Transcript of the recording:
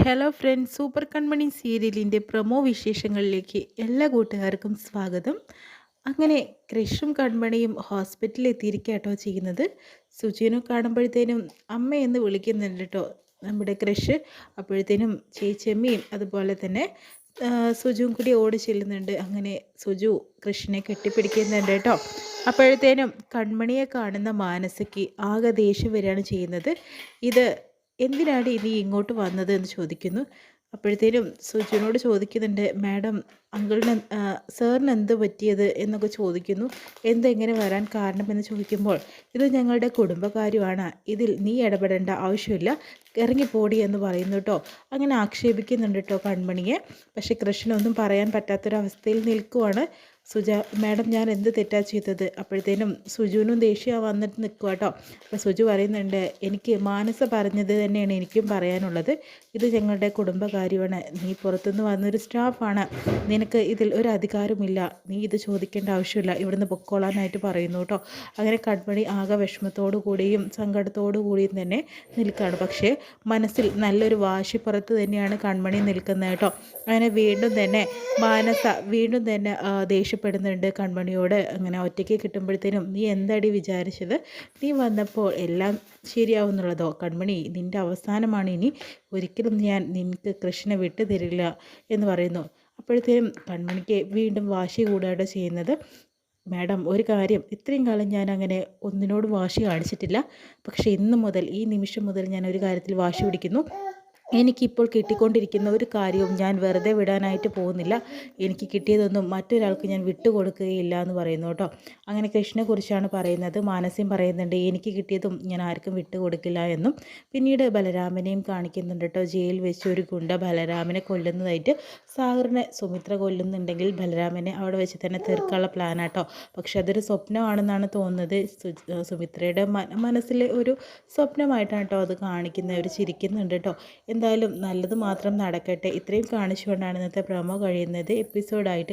Hello friends, super കൺമണി സീരിയലിൻ്റെ promo വിശേഷങ്ങളിലേക്ക് എല്ലാ കൂട്ടുകാർക്കും സ്വാഗതം. അങ്ങനെ കൃഷും കൺമണിയും ഹോസ്പിറ്റലിൽ എത്തിയിരിക്കാട്ടോ ചെയ്യുന്നത്. സുജീനെ കാണുമ്പോഴത്തേനും അമ്മയെന്ന് വിളിക്കുന്നുണ്ട് കേട്ടോ നമ്മുടെ കൃഷ്. അപ്പോഴത്തേനും ചേച്ചിയമ്മയും അതുപോലെ തന്നെ സുജുവും കൂടി ഓടി ചെല്ലുന്നുണ്ട്. അങ്ങനെ സുജു കൃഷിനെ കെട്ടിപ്പിടിക്കുന്നുണ്ട് കേട്ടോ. അപ്പോഴത്തേനും കൺമണിയെ കാണുന്ന മാനസിക്ക് ആകെ ദേഷ്യം വരികയാണ് ചെയ്യുന്നത്. ഇത് എന്തിനാണ് നീ ഇങ്ങോട്ട് വന്നത് എന്ന് ചോദിക്കുന്നു. അപ്പോഴത്തേനും സുജുവിനോട് ചോദിക്കുന്നുണ്ട്, മാഡം അങ്കിളിന് സാറിന് എന്ത് പറ്റിയത് എന്നൊക്കെ ചോദിക്കുന്നു. എന്തെങ്ങനെ വരാൻ കാരണമെന്ന് ചോദിക്കുമ്പോൾ ഇത് ഞങ്ങളുടെ കുടുംബകാര്യമാണ്, ഇതിൽ നീ ഇടപെടേണ്ട ആവശ്യമില്ല, ഇറങ്ങിപ്പോടി എന്ന് പറയുന്നു കേട്ടോ. അങ്ങനെ ആക്ഷേപിക്കുന്നുണ്ട് കേട്ടോ കൺമണിയെ. പക്ഷേ കൃഷ്ണനൊന്നും പറയാൻ പറ്റാത്തൊരവസ്ഥയിൽ നിൽക്കുവാണ്. മാഡം ഞാൻ എന്ത് തെറ്റാ ചെയ്തത്? അപ്പോഴത്തേനും സുജുവിനും ദേഷ്യം വന്നിട്ട് നിൽക്കുക കേട്ടോ. അപ്പോൾ സുജു പറയുന്നുണ്ട്, എനിക്ക് മാനസ പറഞ്ഞത് തന്നെയാണ് എനിക്കും പറയാനുള്ളത്, ഇത് ഞങ്ങളുടെ കുടുംബകാര്യമാണ്, നീ പുറത്തുനിന്ന് വന്നൊരു സ്റ്റാഫാണ്, നിനക്ക് ഇതിൽ ഒരു അധികാരമില്ല, നീ ഇത് ചോദിക്കേണ്ട ആവശ്യമില്ല, ഇവിടുന്ന് പൊക്കോളാനായിട്ട് പറയുന്നു കേട്ടോ. അങ്ങനെ കൺമണി ആകെ വിഷമത്തോടു കൂടിയും സങ്കടത്തോടു കൂടിയും തന്നെ നിൽക്കുകയാണ്. പക്ഷേ മനസ്സിൽ നല്ലൊരു വാശിപ്പുറത്ത് തന്നെയാണ് കൺമണി നിൽക്കുന്നത് കേട്ടോ. അങ്ങനെ വീണ്ടും തന്നെ മാനസ വീണ്ടും തന്നെ ദേഷ്യപ്പെടുന്നുണ്ട് കൺമണിയോട്. അങ്ങനെ ഒറ്റയ്ക്ക് കിട്ടുമ്പോഴത്തേനും നീ എന്താടി വിചാരിച്ചത്, നീ വന്നപ്പോൾ എല്ലാം ശരിയാവുന്നുള്ളതോ? കൺമണി, നിൻ്റെ അവസാനമാണ് ഇനി, ഒരിക്കലും ഞാൻ നിനക്ക് കൃഷ്ണനെ വിട്ടു തരില്ല എന്ന് പറയുന്നു. അപ്പോഴത്തേനും കൺമണിക്ക് വീണ്ടും വാശി കൂടാതെ ചെയ്യുന്നത്, മാഡം ഒരു കാര്യം, ഇത്രയും കാലം ഞാൻ അങ്ങനെ ഒന്നിനോട് വാശി കാണിച്ചിട്ടില്ല, പക്ഷേ ഇന്ന് മുതൽ, ഈ നിമിഷം മുതൽ ഞാൻ ഒരു കാര്യത്തിൽ വാശി പിടിക്കുന്നു. എനിക്കിപ്പോൾ കിട്ടിക്കൊണ്ടിരിക്കുന്ന ഒരു കാര്യവും ഞാൻ വെറുതെ വിടാനായിട്ട് പോകുന്നില്ല, എനിക്ക് കിട്ടിയതൊന്നും മറ്റൊരാൾക്ക് ഞാൻ വിട്ടുകൊടുക്കുകയില്ല എന്ന് പറയുന്നു കേട്ടോ. അങ്ങനെ കൃഷ്ണനെക്കുറിച്ചാണ് പറയുന്നത്. മാനസ്യം പറയുന്നുണ്ട്, എനിക്ക് കിട്ടിയതും ഞാൻ ആർക്കും വിട്ടുകൊടുക്കില്ല എന്നും. പിന്നീട് ബലരാമനെയും കാണിക്കുന്നുണ്ട് കേട്ടോ. ജയിലിൽ വെച്ച് ഒരു ഗുണ്ട ബലരാമനെ കൊല്ലുന്നതായിട്ട് സാഗറിനെ സുമിത്ര കൊല്ലുന്നുണ്ടെങ്കിൽ ബലരാമനെ അവിടെ വെച്ച് തന്നെ തീർക്കാനുള്ള പ്ലാനാട്ടോ. പക്ഷെ അതൊരു സ്വപ്നമാണെന്നാണ് തോന്നുന്നത്. സുമിത്രയുടെ മനസ്സിലെ ഒരു സ്വപ്നമായിട്ടാണ് കേട്ടോ അത് കാണിക്കുന്നത്. അവർ ചിരിക്കുന്നുണ്ട് കേട്ടോ. എന്തായാലും നല്ലത് മാത്രം നടക്കട്ടെ. ഇത്രയും കാണിച്ചുകൊണ്ടാണ് ഇന്നത്തെ പ്രൊമോ കഴിയുന്നത്. എപ്പിസോഡായിട്ട്